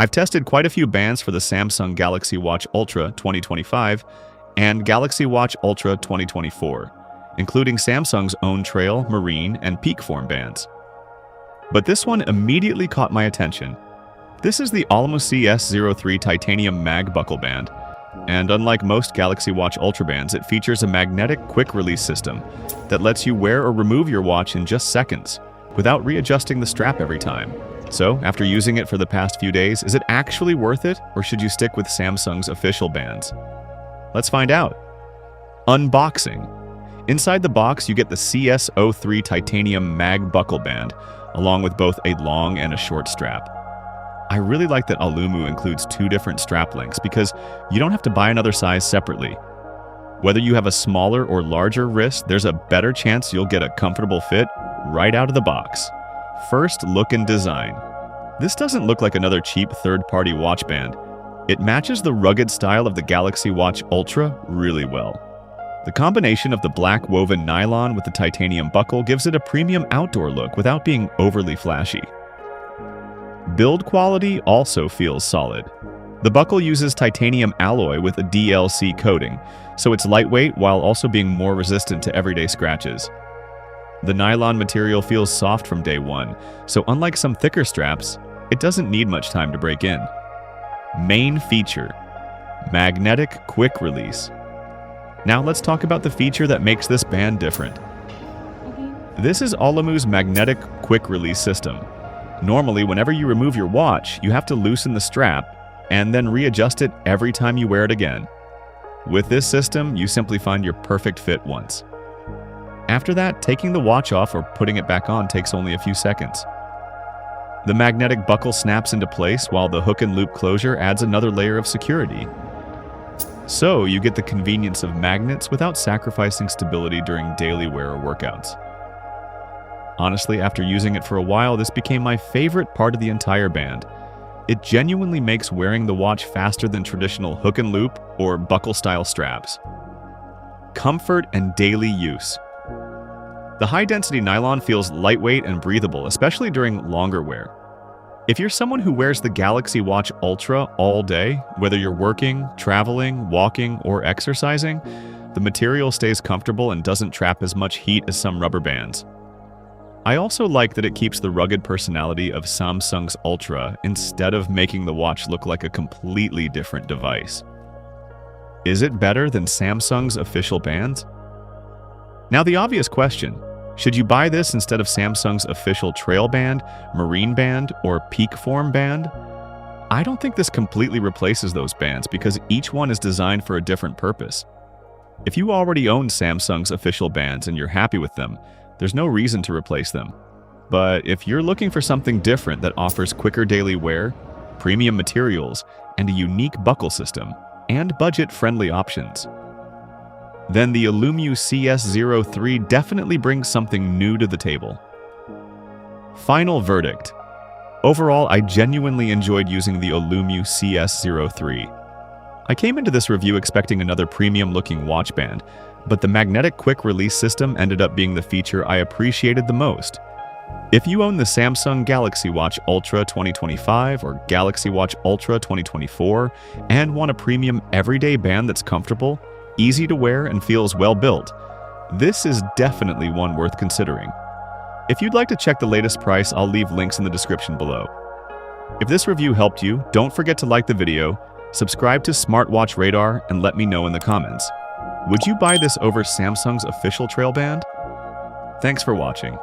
I've tested quite a few bands for the Samsung Galaxy Watch Ultra 2025 and Galaxy Watch Ultra 2024, including Samsung's own Trail, Marine, and Peak Form bands. But this one immediately caught my attention. This is the AULUMU CS03 Titanium Mag Buckle Band, and unlike most Galaxy Watch Ultra bands, it features a magnetic quick-release system that lets you wear or remove your watch in just seconds, without readjusting the strap every time. So, after using it for the past few days, is it actually worth it, or should you stick with Samsung's official bands? Let's find out. Unboxing. Inside the box, you get the CS03 Titanium Mag Buckle Band, along with both a long and a short strap. I really like that AULUMU includes two different strap lengths because you don't have to buy another size separately. Whether you have a smaller or larger wrist, there's a better chance you'll get a comfortable fit right out of the box. First, look and design. This doesn't look like another cheap third-party watch band. It matches the rugged style of the Galaxy Watch Ultra really well. The combination of the black woven nylon with the titanium buckle gives it a premium outdoor look without being overly flashy. Build quality also feels solid. The buckle uses titanium alloy with a DLC coating, so it's lightweight while also being more resistant to everyday scratches. The nylon material feels soft from day one, so unlike some thicker straps, it doesn't need much time to break in. Main feature: magnetic quick release. Now let's talk about the feature that makes this band different. This is AULUMU's magnetic quick release system. Normally, whenever you remove your watch, you have to loosen the strap and then readjust it every time you wear it again. With this system, you simply find your perfect fit once. After that, taking the watch off or putting it back on takes only a few seconds. The magnetic buckle snaps into place while the hook and loop closure adds another layer of security. So, you get the convenience of magnets without sacrificing stability during daily wear or workouts. Honestly, after using it for a while, this became my favorite part of the entire band. It genuinely makes wearing the watch faster than traditional hook and loop or buckle-style straps. Comfort and daily use. The high-density nylon feels lightweight and breathable, especially during longer wear. If you're someone who wears the Galaxy Watch Ultra all day, whether you're working, traveling, walking, or exercising, the material stays comfortable and doesn't trap as much heat as some rubber bands. I also like that it keeps the rugged personality of Samsung's Ultra instead of making the watch look like a completely different device. Is it better than Samsung's official bands? Now the obvious question, should you buy this instead of Samsung's official Trail band, Marine band, or Peak Form band? I don't think this completely replaces those bands because each one is designed for a different purpose. If you already own Samsung's official bands and you're happy with them, there's no reason to replace them. But if you're looking for something different that offers quicker daily wear, premium materials, and a unique buckle system, and budget-friendly options, then the AULUMU CS03 definitely brings something new to the table. Final verdict. Overall, I genuinely enjoyed using the AULUMU CS03. I came into this review expecting another premium-looking watch band, but the magnetic quick release system ended up being the feature I appreciated the most. If you own the Samsung Galaxy Watch Ultra 2025 or Galaxy Watch Ultra 2024 and want a premium everyday band that's comfortable, easy to wear, and feels well built, this is definitely one worth considering. If you'd like to check the latest price, I'll leave links in the description below. If this review helped you, don't forget to like the video, subscribe to SmartWatchRadar, and let me know in the comments. Would you buy this over Samsung's official Trail band? Thanks for watching.